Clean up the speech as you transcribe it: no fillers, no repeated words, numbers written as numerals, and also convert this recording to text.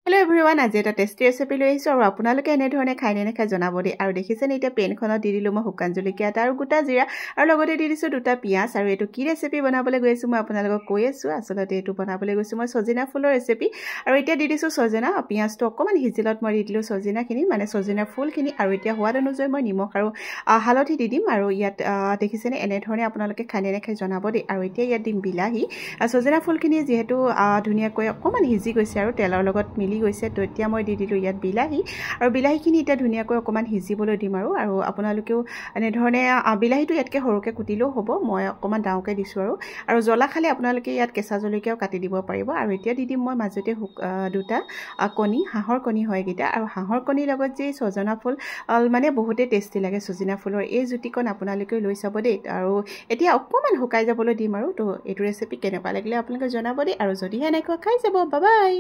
Hello everyone, আজি এটা tasty recipe লৈ আহিছো আৰু আপোনালোকে এনে ধৰণে খাই নে নাখাই জনাব দেই আৰু দেখিছেনে এতিয়া পেনখনত দি দিলো মই শুকান জলকীয়া এটা আৰু গোটা জিৰা আৰু লগতে দি দিছো দুটা পিয়াজ আৰু এটো কি ৰেচিপি বনাবলৈ গৈছো মই আপোনালোকক কৈ আছো আসলতে এটো বনাবলৈ গৈছো মই সজিনা ফুলৰ ৰেচিপি আৰু এতিয়া দি দিছো সজিনা পিয়াজটো অকমান হিজিলত মই দি দিলো সজিনাখিনি মানে সজিনা ফুলখিনি আৰু এতিয়া হোৱাদ অনুযায়ী মই নিমখ আৰু হালধি দি দিম আৰু ইয়াত দেখিছেনে এনে ধৰণে আপোনালোকে খাই নে নাখাই জনাব দেই আৰু এতিয়া ইয়াত দিম বিলাহী সজিনা ফুলখিনি যেহেতু ধুনিয়াকৈ অকমান হিজি গৈছে আৰু তেলৰ লগত মিলি গৈছে তো এতিয়া মই দি দিলো ইয়াত বিলাহী আৰু বিলাহীখিনি এটা ধুনিয়াকৈ অকমান হিজিবলৈ দিম আৰু আপোনালোকেও এনে ধৰণে বিলাহীটো ইয়াতকে সৰুকে কুটিলেও হ'ব মই অকমান ডাঙৰকে দিছো আৰু জ্বলা খালে আপোনালোকে ইয়াত কেঁচা জলকীয়াও কাটি দিব পাৰিব আৰু এতিয়া দি দিম মই মাজতে দুটা কণী হাঁহৰ কণী হয় গিটা আৰু হাঁহৰ কণীৰ লগত যে সজনা ফুল মানে বহুতে টেস্টি লাগে সজনা ফুলৰ এই জুটিকণ আপোনালোকে লৈ চাব দেই আৰু এতিয়া অকমান শুকাই যাবলৈ দিম আৰু তো এইটো ৰেচিপি কেনেকুৱা লাগিলে আপোনালোকে জনাব দেই আৰু যদিহে এনেকৈ খাই যাব বাই বাই